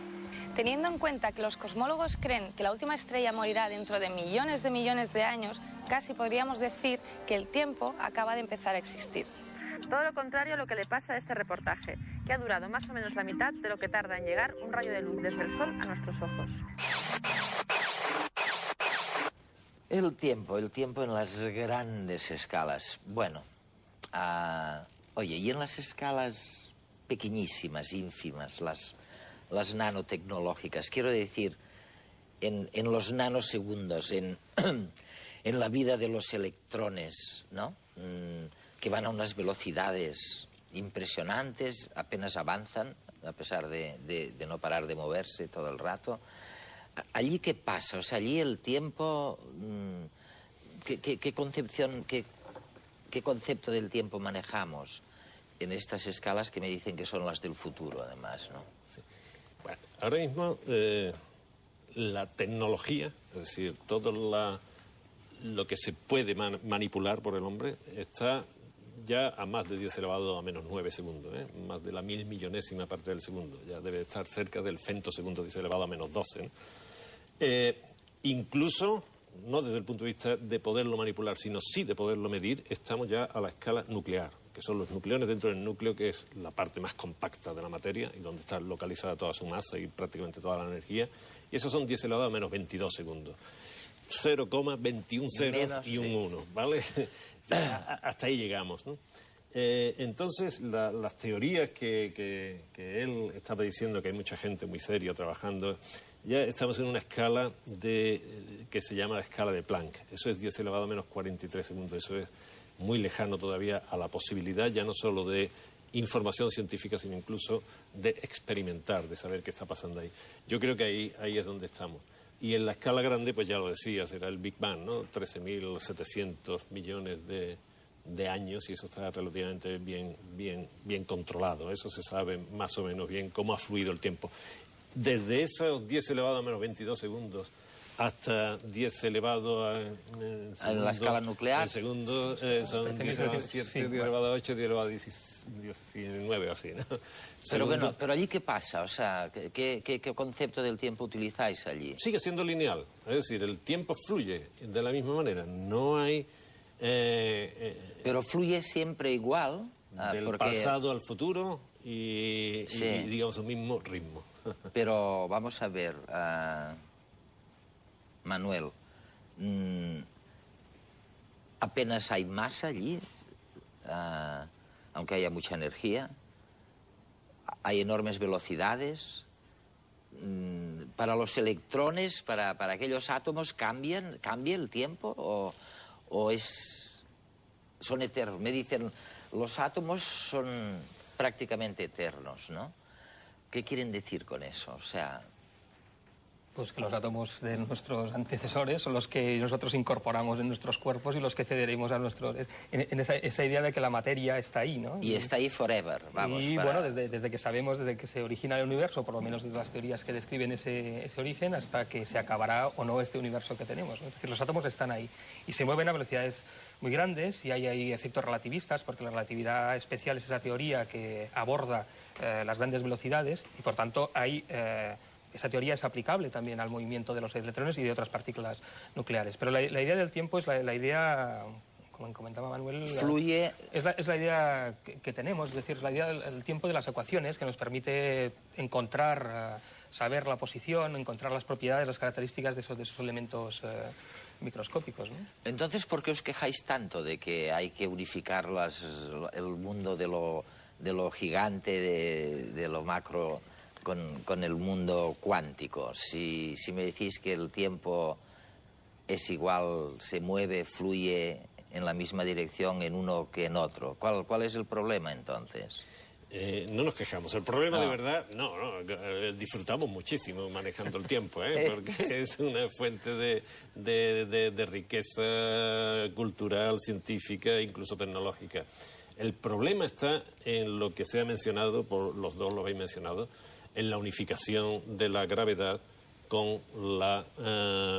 S14: Teniendo en cuenta que los cosmólogos creen que la última estrella morirá dentro de millones de años, casi podríamos decir que el tiempo acaba de empezar a existir.
S12: Todo lo contrario a lo que le pasa a este reportaje, que ha durado más o menos la mitad de lo que tarda en llegar un rayo de luz desde el Sol a nuestros ojos.
S1: El tiempo en las grandes escalas. Bueno, oye, y en las escalas pequeñísimas, ínfimas, las nanotecnológicas, quiero decir, en los nanosegundos, en la vida de los electrones, ¿no? Que van a unas velocidades impresionantes, apenas avanzan, a pesar de no parar de moverse todo el rato. ¿Allí qué pasa? O sea, allí el tiempo, ¿qué concepción, qué ¿Qué concepto del tiempo manejamos en estas escalas que me dicen que son las del futuro, además, ¿no?
S10: Sí. Bueno, ahora mismo la tecnología, es decir, todo lo que se puede manipular por el hombre está ya a más de 10 elevado a menos 9 segundos, más de la 1000.000.000ª parte del segundo. Ya debe estar cerca del femtosegundo 10 elevado a menos 12, ¿no? Incluso, no desde el punto de vista de poderlo manipular, sino sí de poderlo medir, estamos ya a la escala nuclear, que son los nucleones dentro del núcleo, que es la parte más compacta de la materia y donde está localizada toda su masa y prácticamente toda la energía. Y esos son 10 elevado a menos 22 segundos. 0,21 ceros y un 1, ¿vale? Hasta ahí llegamos, ¿no? Entonces, las teorías que él estaba diciendo, que hay mucha gente muy seria trabajando, ya estamos en una escala que se llama la escala de Planck. Eso es 10 elevado a menos 43 segundos. Eso es muy lejano todavía a la posibilidad ya no solo de información científica, sino incluso de experimentar, de saber qué está pasando ahí. Yo creo que ahí es donde estamos. Y en la escala grande, pues ya lo decía, será el Big Bang, ¿no? 13.700 millones de años, y eso está relativamente bien controlado. Eso se sabe más o menos bien cómo ha fluido el tiempo. Desde esos 10 elevado a menos 22 segundos hasta 10 elevado a...
S1: en la escala nuclear.
S10: El segundo son 10 elevado a 7, 10 elevado a 8, 10 elevado a 19, así, ¿no?
S1: Pero bueno, ¿pero allí qué pasa? O sea, ¿qué concepto del tiempo utilizáis allí?
S10: Sigue siendo lineal, es decir, el tiempo fluye de la misma manera, no hay...
S1: pero fluye siempre igual.
S10: Del pasado al futuro y digamos, el mismo ritmo.
S1: Pero vamos a ver, Manuel, apenas hay masa allí, aunque haya mucha energía, hay enormes velocidades. Para los electrones, para aquellos átomos, ¿cambia el tiempo o son eternos? Me dicen, los átomos son prácticamente eternos, ¿no? ¿Qué quieren decir con eso? O sea...
S11: Pues que los átomos de nuestros antecesores son los que nosotros incorporamos en nuestros cuerpos y los que cederemos a nuestros... En esa idea de que la materia está ahí, ¿no?
S1: Y está ahí forever, vamos.
S11: Y bueno, desde que sabemos, desde que se origina el universo, por lo menos desde las teorías que describen ese origen, hasta que se acabará o no este universo que tenemos, ¿no? Es decir, los átomos están ahí y se mueven a velocidades muy grandes y hay efectos relativistas, porque la relatividad especial es esa teoría que aborda las grandes velocidades y, por tanto, esa teoría es aplicable también al movimiento de los electrones y de otras partículas nucleares. Pero la idea del tiempo es la idea, como comentaba Manuel...
S1: Fluye...
S11: Es la idea que tenemos, es decir, es la idea del tiempo de las ecuaciones, que nos permite encontrar, saber la posición, encontrar las propiedades, las características de esos elementos microscópicos, ¿no?
S1: Entonces, ¿por qué os quejáis tanto de que hay que unificar el mundo de lo gigante, de lo macro, con el mundo cuántico? Si me decís que el tiempo es igual, se mueve, fluye en la misma dirección en uno que en otro, ¿cuál es el problema entonces?
S10: No nos quejamos. El problema de verdad, disfrutamos muchísimo manejando el tiempo, porque es una fuente de riqueza cultural, científica e incluso tecnológica. El problema está en lo que se ha mencionado, por los dos lo habéis mencionado, en la unificación de la gravedad con la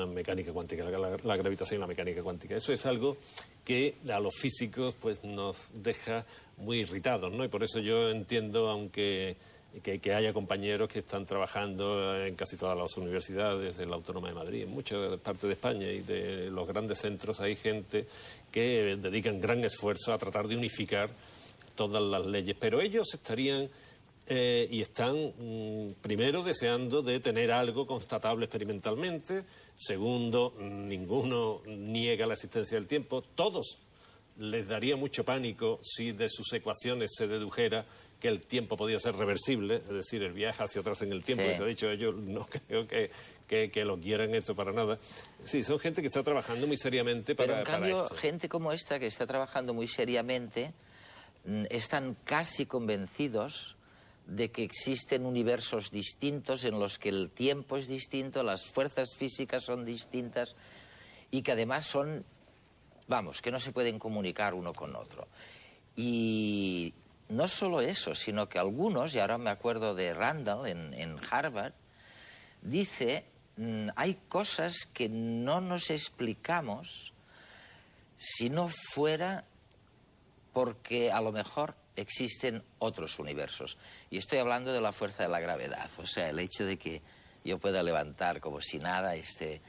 S10: mecánica cuántica, la gravitación y la mecánica cuántica. Eso es algo que a los físicos pues nos deja muy irritados, ¿no? Y por eso yo entiendo, aunque que haya compañeros que están trabajando en casi todas las universidades de la Autónoma de Madrid, en muchas partes de España y de los grandes centros, hay gente que dedican gran esfuerzo a tratar de unificar todas las leyes, pero ellos estarían y están primero deseando de tener algo constatable experimentalmente, segundo, ninguno niega la existencia del tiempo, todos les daría mucho pánico si de sus ecuaciones se dedujera que el tiempo podía ser reversible, es decir, el viaje hacia atrás en el tiempo, que se ha dicho, ellos no creo que lo quieran esto para nada. Sí, son gente que está trabajando muy seriamente para esto.
S1: Pero en cambio, gente como esta que está trabajando muy seriamente, están casi convencidos de que existen universos distintos en los que el tiempo es distinto, las fuerzas físicas son distintas y que además son vamos, que no se pueden comunicar uno con otro. Y no solo eso, sino que algunos, y ahora me acuerdo de Randall en Harvard, dice, hay cosas que no nos explicamos si no fuera porque a lo mejor existen otros universos. Y estoy hablando de la fuerza de la gravedad, o sea, el hecho de que yo pueda levantar como si nada este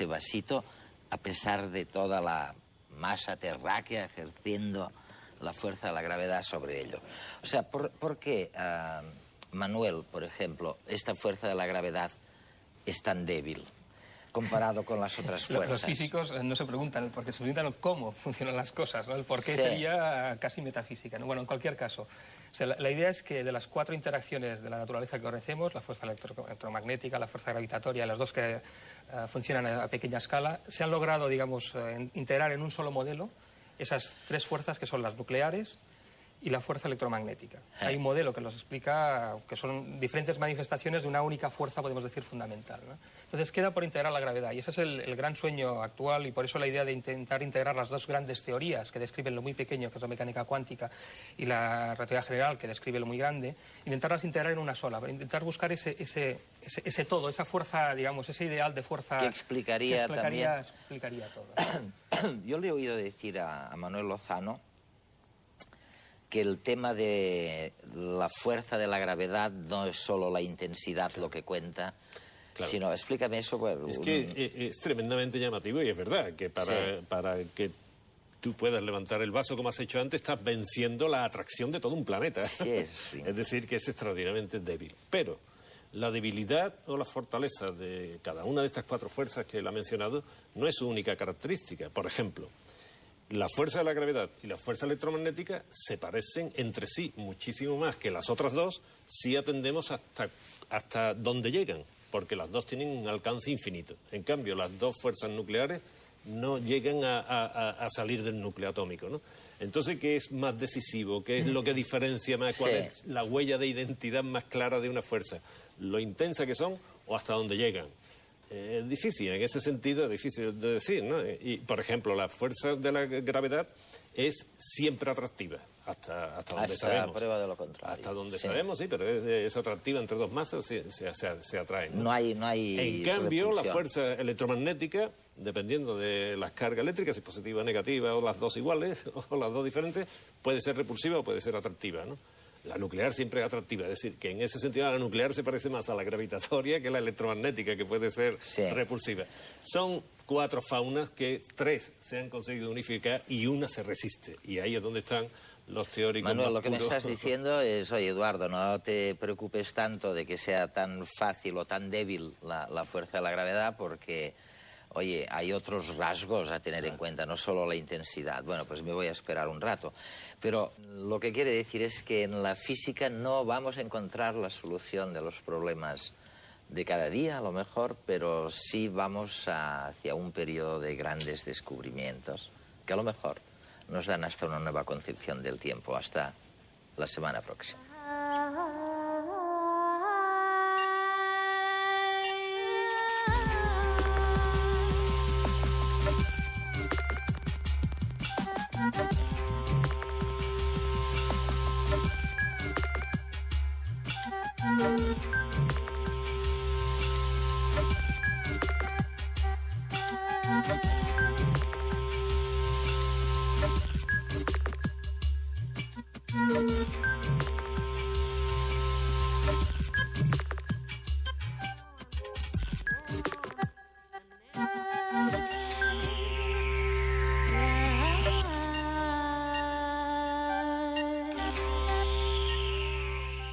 S1: vasito, a pesar de toda la masa terráquea ejerciendo la fuerza de la gravedad sobre ello. O sea, ¿por qué, Manuel, por ejemplo, esta fuerza de la gravedad es tan débil comparado con las otras fuerzas?
S11: Los físicos no se preguntan, porque se preguntan cómo funcionan las cosas, ¿no? El por qué sería casi metafísica, ¿no? Bueno, en cualquier caso, o sea, la idea es que de las 4 interacciones de la naturaleza que conocemos, la fuerza electromagnética, la fuerza gravitatoria, las 2 que funcionan a pequeña escala, se han logrado, digamos, integrar en un solo modelo esas 3 fuerzas que son las nucleares y la fuerza electromagnética. Hay un modelo que los explica, que son diferentes manifestaciones de una única fuerza, podemos decir, fundamental, ¿no? Entonces queda por integrar la gravedad, y ese es el gran sueño actual, y por eso la idea de intentar integrar las 2 grandes teorías que describen lo muy pequeño, que es la mecánica cuántica, y la relatividad general, que describe lo muy grande, intentarlas integrar en una sola, intentar buscar ese todo, esa fuerza, digamos, ese ideal de fuerza
S1: que explicaría
S11: todo.
S1: Yo le he oído decir a Manuel Lozano que el tema de la fuerza de la gravedad no es solo la intensidad lo que cuenta, claro, sino, explícame eso. Bueno,
S10: es que es tremendamente llamativo, y es verdad que para que tú puedas levantar el vaso como has hecho antes, estás venciendo la atracción de todo un planeta.
S1: Sí.
S10: Es decir, que es extraordinariamente débil. Pero la debilidad o la fortaleza de cada una de estas 4 fuerzas que él ha mencionado no es su única característica. Por ejemplo, la fuerza de la gravedad y la fuerza electromagnética se parecen entre sí muchísimo más que las otras 2 si atendemos hasta dónde llegan, porque las 2 tienen un alcance infinito. En cambio, las 2 fuerzas nucleares no llegan a salir del núcleo atómico, ¿no? Entonces, ¿qué es más decisivo? ¿Qué es lo que diferencia más? ¿Cuál es la huella de identidad más clara de una fuerza? ¿Lo intensa que son o hasta dónde llegan? Es difícil, en ese sentido es difícil de decir, ¿no? Y, por ejemplo, la fuerza de la gravedad es siempre atractiva, hasta donde sabemos.
S1: Hasta prueba de lo contrario.
S10: Hasta donde sabemos, sí, pero es atractiva entre 2 masas, se atraen, ¿no?
S1: No hay
S10: En cambio,
S1: repulsión.
S10: la fuerza electromagnética, dependiendo de las cargas eléctricas, si positiva o negativa, o las 2 iguales, o las 2 diferentes, puede ser repulsiva o puede ser atractiva, ¿no? La nuclear siempre es atractiva, es decir, que en ese sentido la nuclear se parece más a la gravitatoria que la electromagnética, que puede ser repulsiva. Son 4 faunas que 3 se han conseguido unificar y una se resiste. Y ahí es donde están los teóricos.
S1: Manuel,
S10: más
S1: lo que me
S10: puros.
S1: estás diciendo es, oye, Eduardo, no te preocupes tanto de que sea tan fácil o tan débil la fuerza de la gravedad, porque, oye, hay otros rasgos a tener en cuenta, no solo la intensidad. Bueno, pues me voy a esperar un rato. Pero lo que quiere decir es que en la física no vamos a encontrar la solución de los problemas de cada día, a lo mejor, pero sí vamos hacia un periodo de grandes descubrimientos, que a lo mejor nos dan hasta una nueva concepción del tiempo. Hasta la semana próxima.
S15: Thank you.